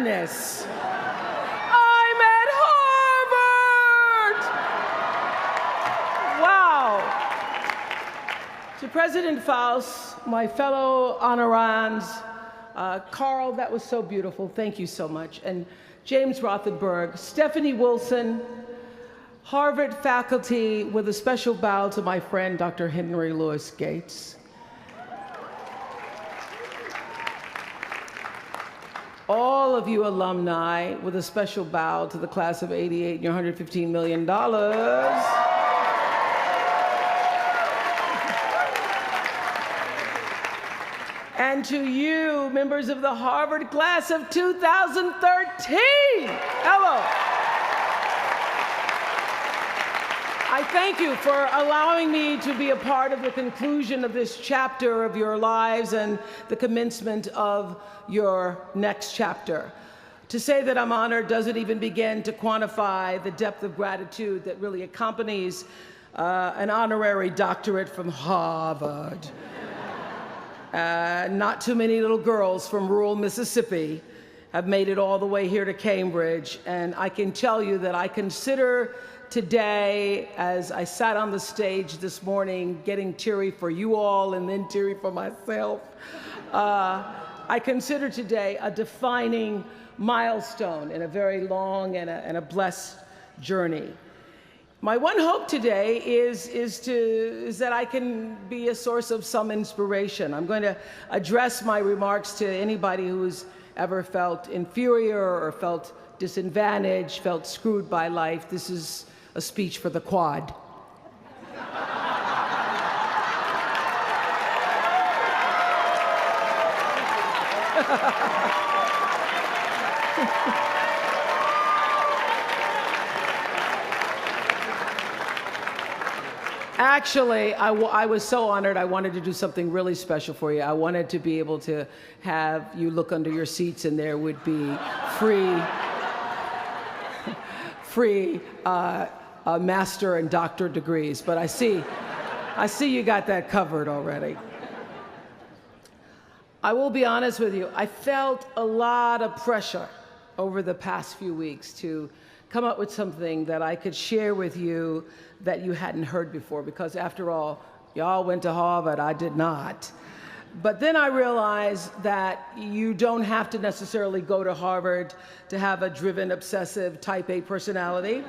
goodness. I'm at Harvard! Wow. To President Faust, my fellow honorands, Carl, that was so beautiful. Thank you so much. And James Rothenberg, Stephanie Wilson, Harvard faculty, with a special bow to my friend, Dr. Henry Louis Gates. All of you alumni, with a special bow to the class of '88 and your $115 million. And to you, members of the Harvard class of 2013, hello. I thank you for allowing me to be a part of the conclusion of this chapter of your lives and the commencement of your next chapter. To say that I'm honored doesn't even begin to quantify the depth of gratitude that really accompanies an honorary doctorate from Harvard. Not too many little girls from rural Mississippi have made it all the way here to Cambridge, and I can tell you that I consider today, as I sat on the stage this morning, getting teary for you all and then teary for myself, I consider today a defining milestone in a very long and a blessed journey. My one hope today is that I can be a source of some inspiration. I'm going to address my remarks to anybody who's ever felt inferior or felt disadvantaged, felt screwed by life. This is a speech for the quad. Actually, I was so honored. I wanted to do something really special for you. I wanted to be able to have you look under your seats and there would be free master and doctor degrees. But I see you got that covered already. I will be honest with you. I felt a lot of pressure over the past few weeks to come up with something that I could share with you that you hadn't heard before, because after all, y'all went to Harvard, I did not. But then I realized that you don't have to necessarily go to Harvard to have a driven, obsessive, type A personality,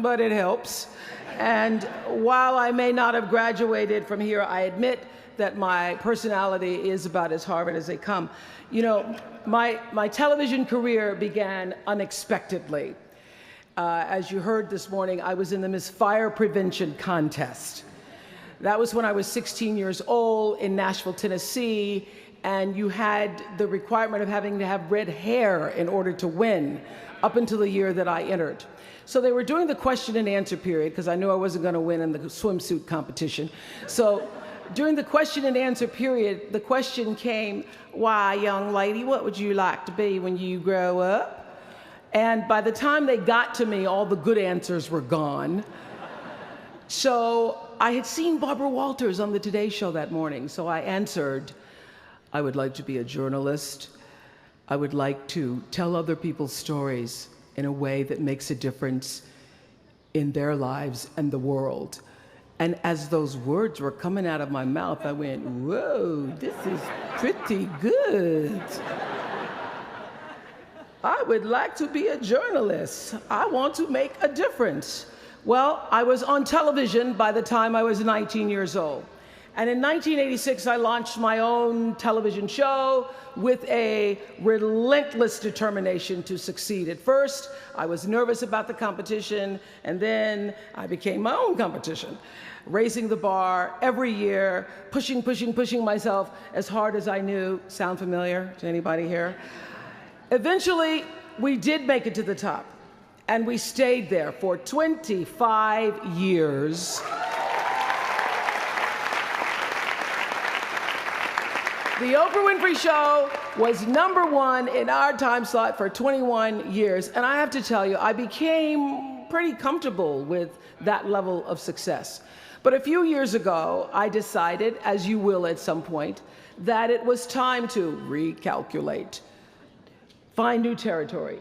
but it helps. And while I may not have graduated from here, I admit that my personality is about as Harvard as they come. You know, my television career began unexpectedly. As you heard this morning, I was in the Miss Fire Prevention contest. That was when I was 16 years old in Nashville, Tennessee, and you had the requirement of having to have red hair in order to win up until the year that I entered. So they were doing the question and answer period because I knew I wasn't going to win in the swimsuit competition. So during the question and answer period, the question came, "Why, young lady, what would you like to be when you grow up?" And by the time they got to me, all the good answers were gone. So I had seen Barbara Walters on the Today Show that morning, so I answered, "I would like to be a journalist. I would like to tell other people's stories in a way that makes a difference in their lives and the world." And as those words were coming out of my mouth, I went, "Whoa, this is pretty good. I would like to be a journalist. I want to make a difference." Well, I was on television by the time I was 19 years old. And in 1986, I launched my own television show with a relentless determination to succeed. At first, I was nervous about the competition, and then I became my own competition, raising the bar every year, pushing myself as hard as I knew. Sound familiar to anybody here? Eventually, we did make it to the top, and we stayed there for 25 years. The Oprah Winfrey Show was #1 in our time slot for 21 years, and I have to tell you, I became pretty comfortable with that level of success. But a few years ago, I decided, as you will at some point, that it was time to recalculate, find new territory,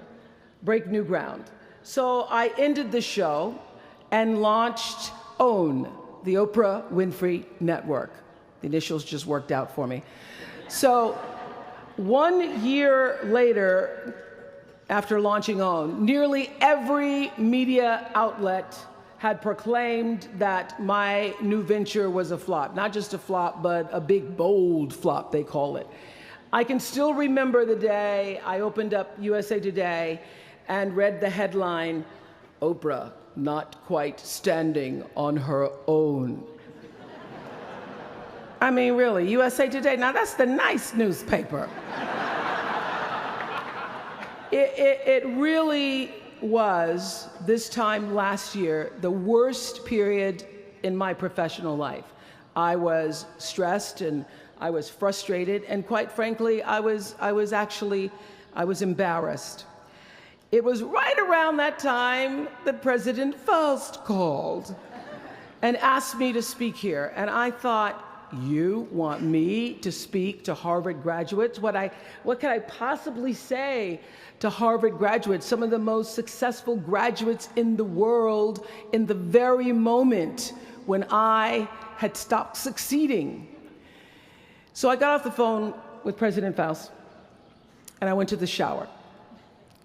break new ground. So I ended the show and launched OWN, the Oprah Winfrey Network. The initials just worked out for me. So 1 year later, after launching OWN, nearly every media outlet had proclaimed that my new venture was a flop. Not just a flop, but a big, bold flop, they call it. I can still remember the day I opened up USA Today and read the headline, "Oprah not quite standing on her own." I mean, really, USA Today, now that's the nice newspaper. It really was, this time last year, the worst period in my professional life. I was stressed and I was frustrated, and quite frankly, I was embarrassed. It was right around that time that President Faust called and asked me to speak here, and I thought, you want me to speak to Harvard graduates? What could I possibly say to Harvard graduates, some of the most successful graduates in the world, in the very moment when I had stopped succeeding? So I got off the phone with President Faust, and I went to the shower.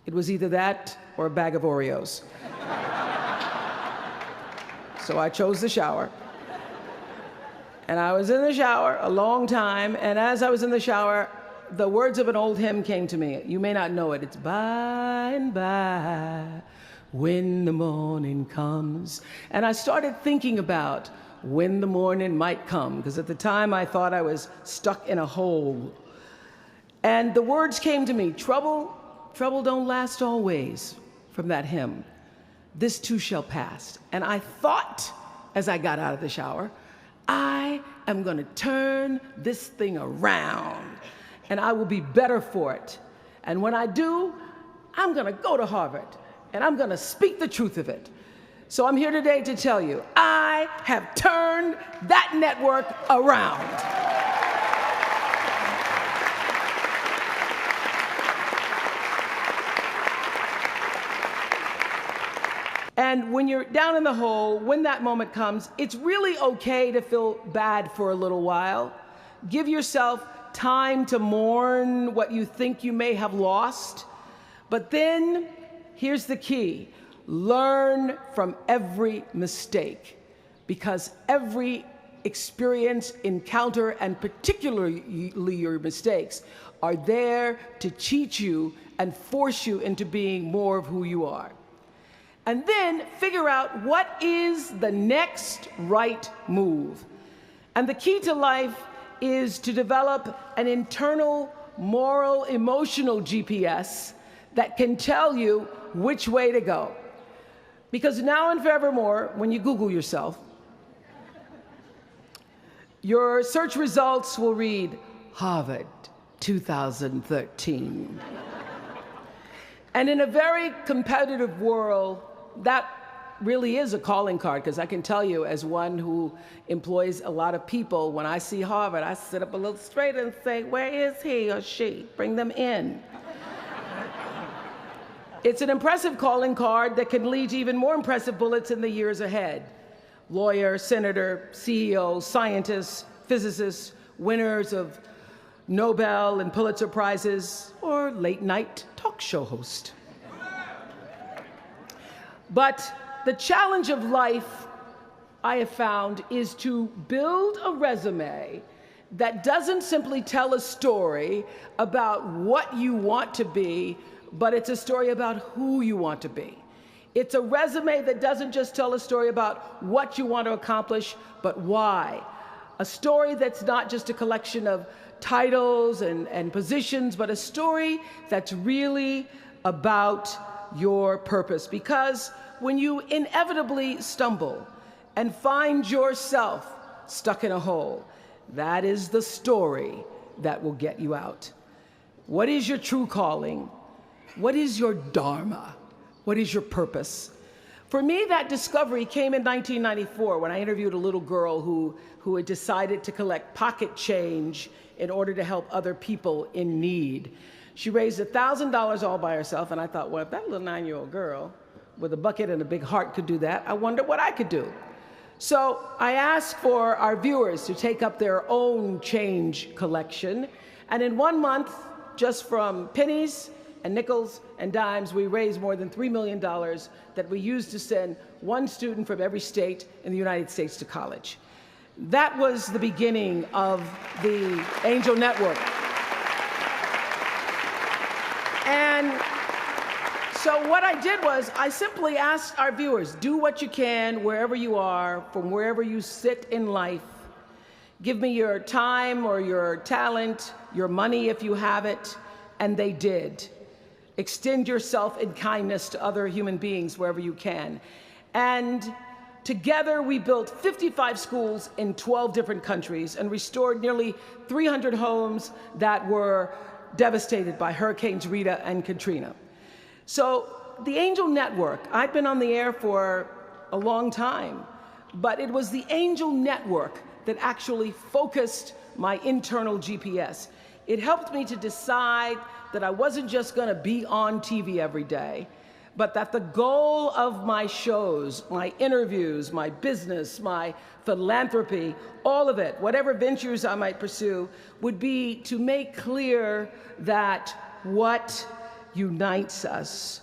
It was either that or a bag of Oreos. So I chose the shower. And I was in the shower a long time, and as I was in the shower, the words of an old hymn came to me. You may not know it. It's by and by, when the morning comes. And I started thinking about when the morning might come, because at the time I thought I was stuck in a hole. And the words came to me, trouble don't last always, from that hymn. This too shall pass. And I thought, as I got out of the shower, I am going to turn this thing around, and I will be better for it. And when I do, I'm going to go to Harvard, and I'm going to speak the truth of it. So I'm here today to tell you, I have turned that network around. And when you're down in the hole, when that moment comes, it's really okay to feel bad for a little while. Give yourself time to mourn what you think you may have lost. But then, here's the key. Learn from every mistake, because every experience, encounter, and particularly your mistakes, are there to teach you and force you into being more of who you are. And then figure out what is the next right move. And the key to life is to develop an internal, moral, emotional GPS that can tell you which way to go. Because now and forevermore, when you Google yourself, your search results will read, Harvard 2013. And in a very competitive world, that really is a calling card, because I can tell you, as one who employs a lot of people, when I see Harvard, I sit up a little straighter and say, where is he or she? Bring them in. It's an impressive calling card that can lead to even more impressive bullets in the years ahead. Lawyer, senator, CEO, scientists, physicists, winners of Nobel and Pulitzer Prizes, or late-night talk show host. But the challenge of life, I have found, is to build a resume that doesn't simply tell a story about what you want to be, but it's a story about who you want to be. It's a resume that doesn't just tell a story about what you want to accomplish, but why. A story that's not just a collection of titles and positions, but a story that's really about your purpose. Because when you inevitably stumble and find yourself stuck in a hole, that is the story that will get you out. What is your true calling? What is your dharma? What is your purpose? For me, that discovery came in 1994 when I interviewed a little girl who had decided to collect pocket change in order to help other people in need. She raised $1,000 all by herself, and I thought, well, if that little 9-year-old girl with a bucket and a big heart could do that, I wonder what I could do. So I asked for our viewers to take up their own change collection, and in 1 month, just from pennies and nickels and dimes, we raised more than $3 million that we used to send one student from every state in the United States to college. That was the beginning of the Angel Network. And so what I did was I simply asked our viewers, do what you can wherever you are, from wherever you sit in life. Give me your time or your talent, your money if you have it, and they did. Extend yourself in kindness to other human beings wherever you can. And together we built 55 schools in 12 different countries and restored nearly 300 homes that were devastated by Hurricanes Rita and Katrina. So the Angel Network, I've been on the air for a long time, but it was the Angel Network that actually focused my internal GPS. It helped me to decide that I wasn't just going to be on TV every day, but that the goal of my shows, my interviews, my business, my philanthropy, all of it, whatever ventures I might pursue, would be to make clear that what unites us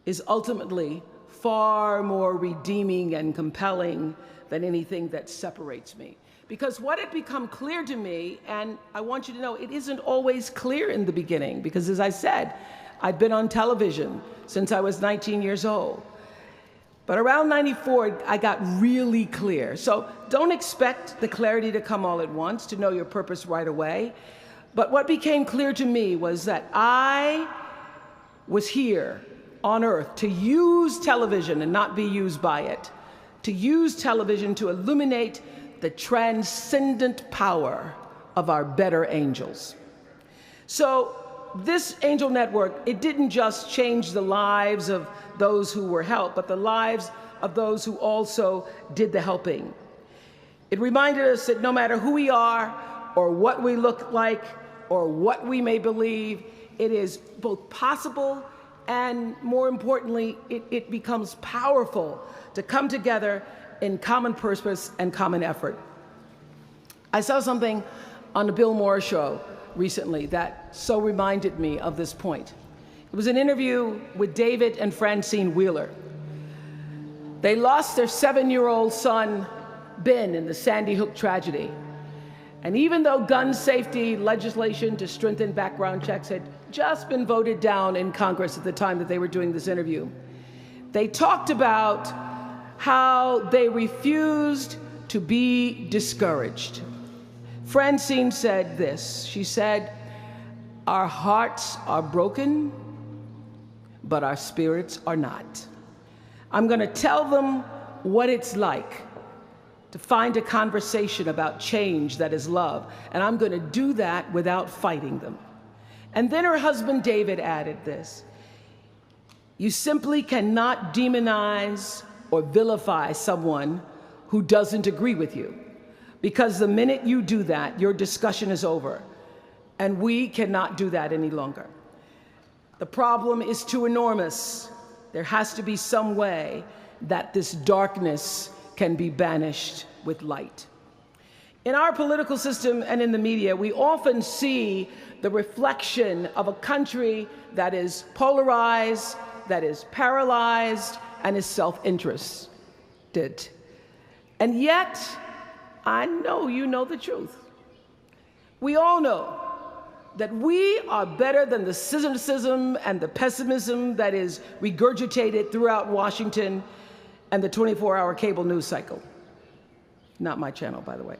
is ultimately far more redeeming and compelling than anything that separates me. Because what had become clear to me, and I want you to know, it isn't always clear in the beginning, because as I said, I'd been on television since I was 19 years old. But around 94, I got really clear. So don't expect the clarity to come all at once, to know your purpose right away. But what became clear to me was that I was here on Earth to use television and not be used by it, to use television to illuminate the transcendent power of our better angels. So this Angel Network, it didn't just change the lives of those who were helped, but the lives of those who also did the helping. It reminded us that no matter who we are, or what we look like, or what we may believe, it is both possible and, more importantly, it becomes powerful to come together in common purpose and common effort. I saw something on the Bill Maher show recently that so reminded me of this point. It was an interview with David and Francine Wheeler. They lost their 7-year-old son, Ben, in the Sandy Hook tragedy. And even though gun safety legislation to strengthen background checks had just been voted down in Congress at the time that they were doing this interview, they talked about how they refused to be discouraged. Francine said this. She said, "Our hearts are broken, but our spirits are not. I'm going to tell them what it's like to find a conversation about change that is love, and I'm going to do that without fighting them." And then her husband David added this: "You simply cannot demonize or vilify someone who doesn't agree with you, because the minute you do that, your discussion is over, and we cannot do that any longer. The problem is too enormous. There has to be some way that this darkness can be banished with light." In our political system and in the media, we often see the reflection of a country that is polarized, that is paralyzed, and is self-interested. And yet, I know you know the truth. We all know that we are better than the cynicism and the pessimism that is regurgitated throughout Washington and the 24-hour cable news cycle. Not my channel, by the way.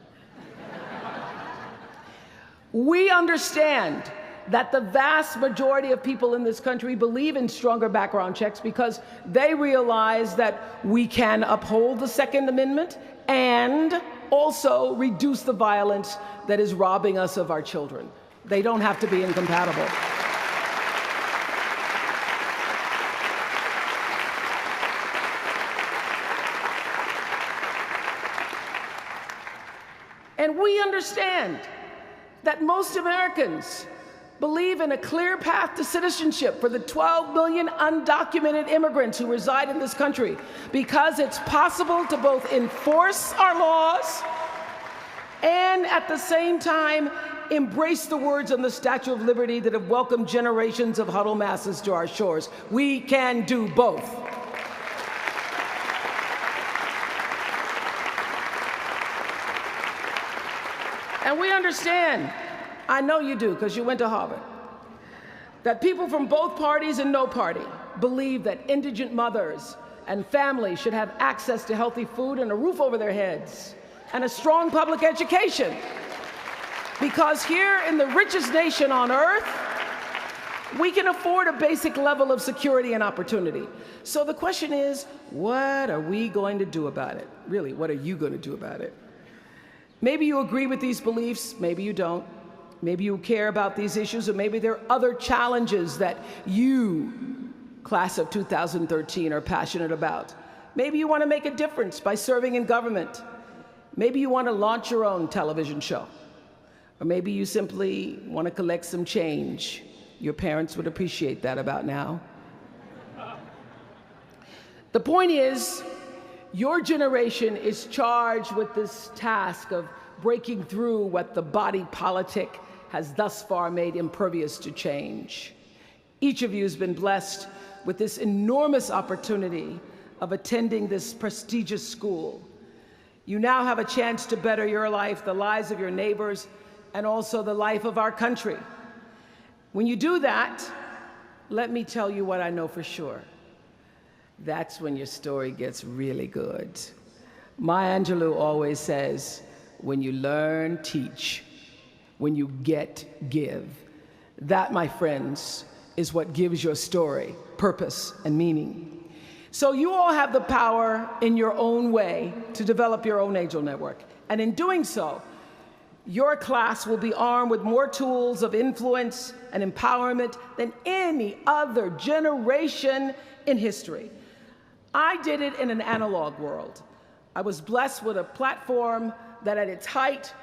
We understand that the vast majority of people in this country believe in stronger background checks because they realize that we can uphold the Second Amendment and also reduce the violence that is robbing us of our children. They don't have to be incompatible. And we understand that most Americans believe in a clear path to citizenship for the 12 million undocumented immigrants who reside in this country, because it's possible to both enforce our laws and at the same time embrace the words on the Statue of Liberty that have welcomed generations of huddled masses to our shores. We can do both. And we understand, I know you do because you went to Harvard, that people from both parties and no party believe that indigent mothers and families should have access to healthy food and a roof over their heads and a strong public education. Because here in the richest nation on earth, we can afford a basic level of security and opportunity. So the question is, what are we going to do about it? Really, what are you going to do about it? Maybe you agree with these beliefs, maybe you don't. Maybe you care about these issues, or maybe there are other challenges that you, class of 2013, are passionate about. Maybe you want to make a difference by serving in government. Maybe you want to launch your own television show. Or maybe you simply want to collect some change. Your parents would appreciate that about now. The point is, your generation is charged with this task of breaking through what the body politic has thus far made impervious to change. Each of you has been blessed with this enormous opportunity of attending this prestigious school. You now have a chance to better your life, the lives of your neighbors, and also the life of our country. When you do that, let me tell you what I know for sure. That's when your story gets really good. Maya Angelou always says, when you learn, teach. When you get, give. That, my friends, is what gives your story purpose and meaning. So you all have the power in your own way to develop your own angel network. And in doing so, your class will be armed with more tools of influence and empowerment than any other generation in history. I did it in an analog world. I was blessed with a platform that at its height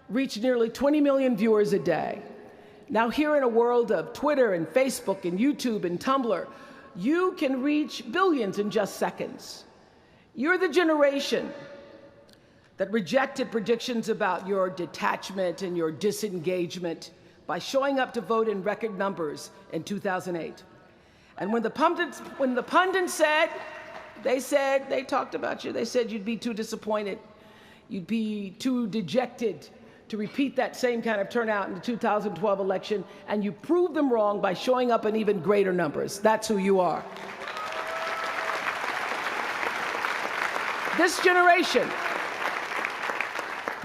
reached nearly 20 million viewers a day. Now here in a world of Twitter and Facebook and YouTube and Tumblr, you can reach billions in just seconds. You're the generation that rejected predictions about your detachment and your disengagement by showing up to vote in record numbers in 2008. And when the pundits said, they talked about you, they said you'd be too disappointed, you'd be too dejected to repeat that same kind of turnout in the 2012 election, and you proved them wrong by showing up in even greater numbers. That's who you are. This generation,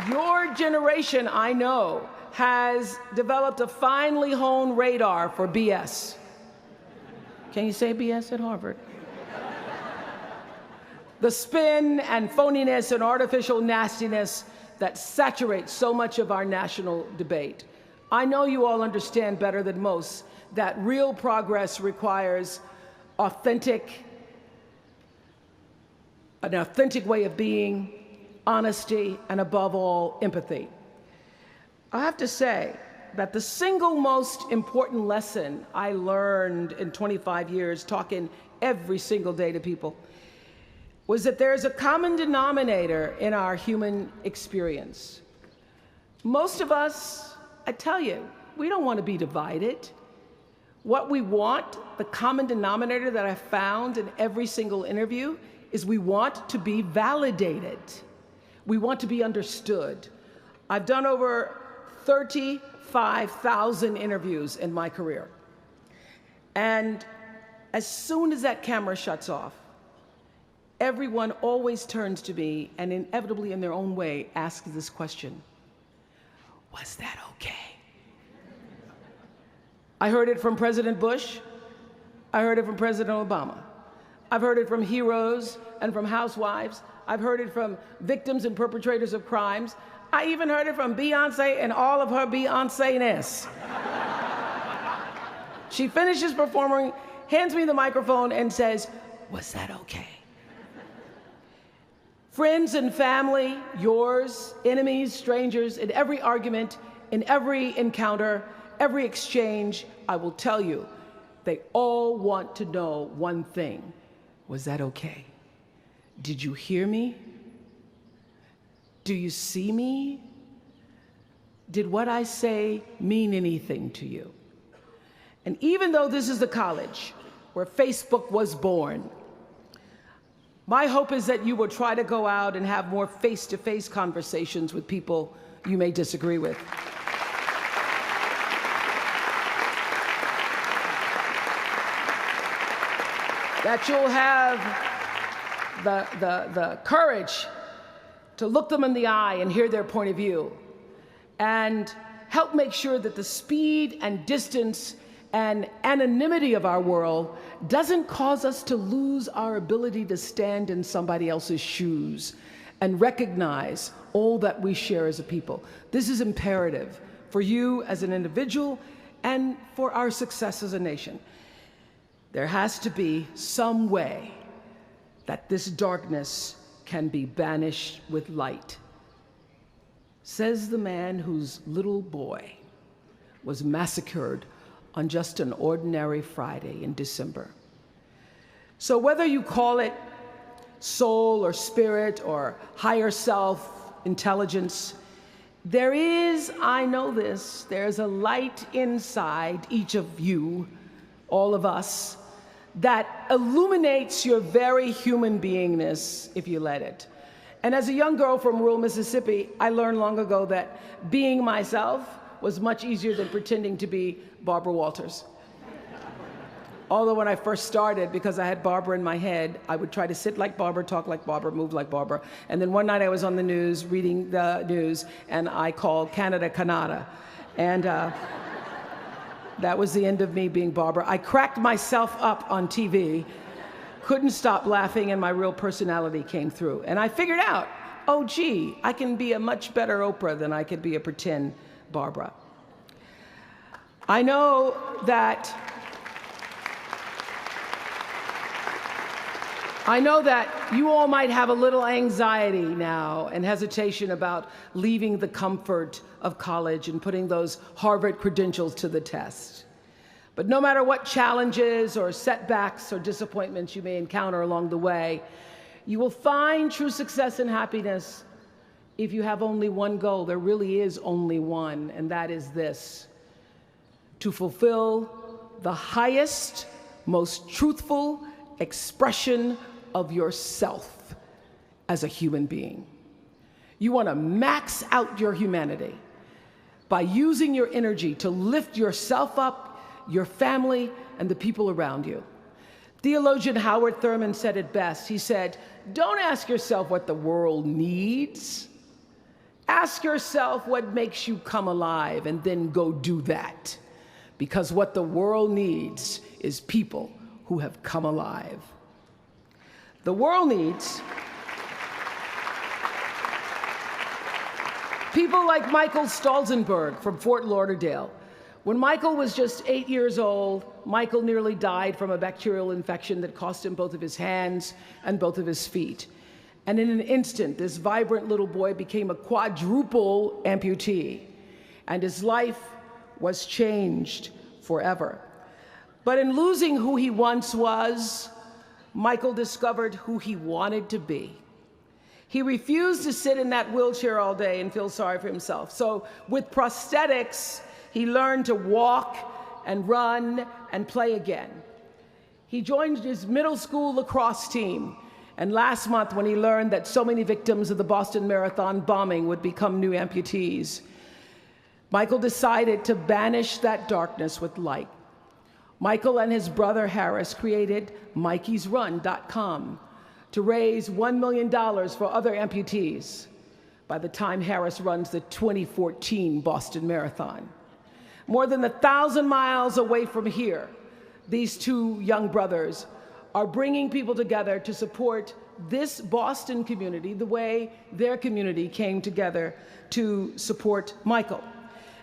your generation, I know, has developed a finely honed radar for BS. Can you say BS at Harvard? The spin and phoniness and artificial nastiness that saturates so much of our national debate. I know you all understand better than most that real progress requires an authentic way of being, honesty, and above all, empathy. I have to say that the single most important lesson I learned in 25 years talking every single day to people was that there's a common denominator in our human experience. Most of us, I tell you, we don't want to be divided. What we want, the common denominator that I found in every single interview, is we want to be validated. We want to be understood. I've done over 35,000 interviews in my career. And as soon as that camera shuts off, everyone always turns to me and inevitably in their own way asks this question: was that okay? I heard it from President Bush. I heard it from President Obama. I've heard it from heroes and from housewives. I've heard it from victims and perpetrators of crimes. I even heard it from Beyonce and all of her Beyonce-ness. She finishes performing, hands me the microphone and says, "Was that okay?" Friends and family, yours, enemies, strangers, in every argument, in every encounter, every exchange, I will tell you, they all want to know one thing. Was that okay? Did you hear me? Do you see me? Did what I say mean anything to you? And even though this is the college where Facebook was born, my hope is that you will try to go out and have more face-to-face conversations with people you may disagree with. That you'll have the courage to look them in the eye and hear their point of view, and help make sure that the speed and distance and anonymity of our world doesn't cause us to lose our ability to stand in somebody else's shoes and recognize all that we share as a people. This is imperative for you as an individual and for our success as a nation. There has to be some way that this darkness can be banished with light. Says the man whose little boy was massacred on just an ordinary Friday in December. So whether you call it soul or spirit or higher self, intelligence, there is, I know this, there's a light inside each of you, all of us, that illuminates your very human beingness if you let it. And as a young girl from rural Mississippi, I learned long ago that being myself was much easier than pretending to be Barbara Walters. Although when I first started, because I had Barbara in my head, I would try to sit like Barbara, talk like Barbara, move like Barbara. And then one night I was on the news, reading the news, and I called Canada, Canada. And that was the end of me being Barbara. I cracked myself up on TV, couldn't stop laughing, and my real personality came through. And I figured out, oh gee, I can be a much better Oprah than I could be a pretend Barbara. I know that you all might have a little anxiety now and hesitation about leaving the comfort of college and putting those Harvard credentials to the test. But no matter what challenges or setbacks or disappointments you may encounter along the way, you will find true success and happiness if you have only one goal. There really is only one, and that is this: to fulfill the highest, most truthful expression of yourself as a human being. You want to max out your humanity by using your energy to lift yourself up, your family, and the people around you. Theologian Howard Thurman said it best. He said, "Don't ask yourself what the world needs. Ask yourself what makes you come alive, and then go do that. Because what the world needs is people who have come alive." The world needs people like Michael Stolzenberg from Fort Lauderdale. When Michael was just 8 years old, Michael nearly died from a bacterial infection that cost him both of his hands and both of his feet. And in an instant, this vibrant little boy became a quadruple amputee, and his life was changed forever. But in losing who he once was, Michael discovered who he wanted to be. He refused to sit in that wheelchair all day and feel sorry for himself. So with prosthetics, he learned to walk and run and play again. He joined his middle school lacrosse team. And last month, when he learned that so many victims of the Boston Marathon bombing would become new amputees, Michael decided to banish that darkness with light. Michael and his brother Harris created MikeysRun.com to raise $1 million for other amputees by the time Harris runs the 2014 Boston Marathon. More than 1,000 miles away from here, these two young brothers are bringing people together to support this Boston community the way their community came together to support Michael.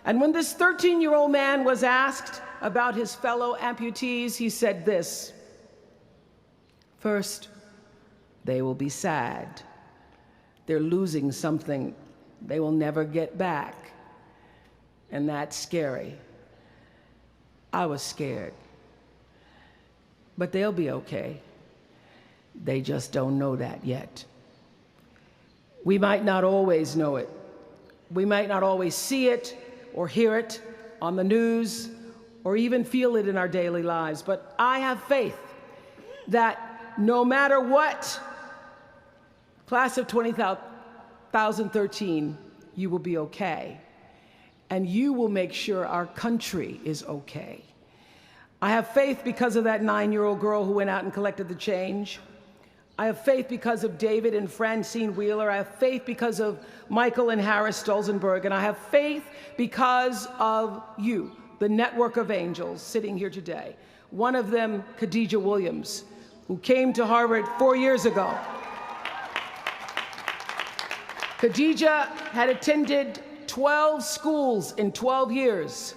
And when this 13-year-old man was asked about his fellow amputees, he said this: "First, they will be sad. They're losing something they will never get back. And that's scary. I was scared. But they'll be okay. They just don't know that yet. We might not always know it. We might not always see it or hear it on the news or even feel it in our daily lives. But I have faith that no matter what, class of 2013, you will be okay. And you will make sure our country is okay. I have faith because of that 9-year-old girl who went out and collected the change. I have faith because of David and Francine Wheeler. I have faith because of Michael and Harris Stolzenberg. And I have faith because of you, the network of angels sitting here today. One of them, Khadijah Williams, who came to Harvard 4 years ago. Khadijah had attended 12 schools in 12 years,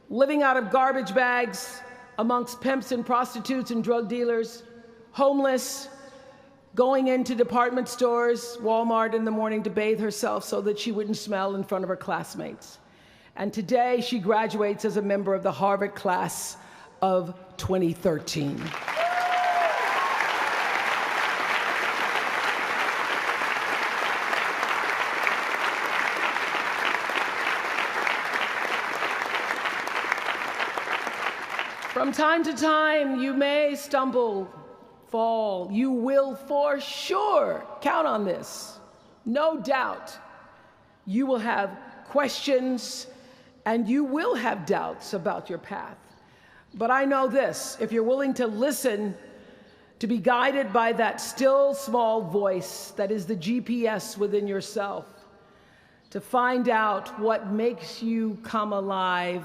living out of garbage bags amongst pimps and prostitutes and drug dealers, homeless, going into department stores, Walmart in the morning to bathe herself so that she wouldn't smell in front of her classmates. And today she graduates as a member of the Harvard class of 2013. From time to time, you may stumble, fall. You will for sure count on this. No doubt. You will have questions and you will have doubts about your path. But I know this, if you're willing to listen, to be guided by that still small voice that is the GPS within yourself, to find out what makes you come alive,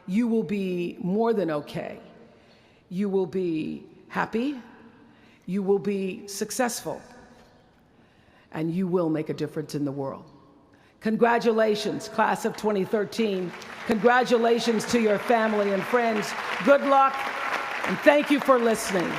you will be more than okay. You will be happy, you will be successful, and you will make a difference in the world. Congratulations, class of 2013. Congratulations to your family and friends. Good luck, and thank you for listening.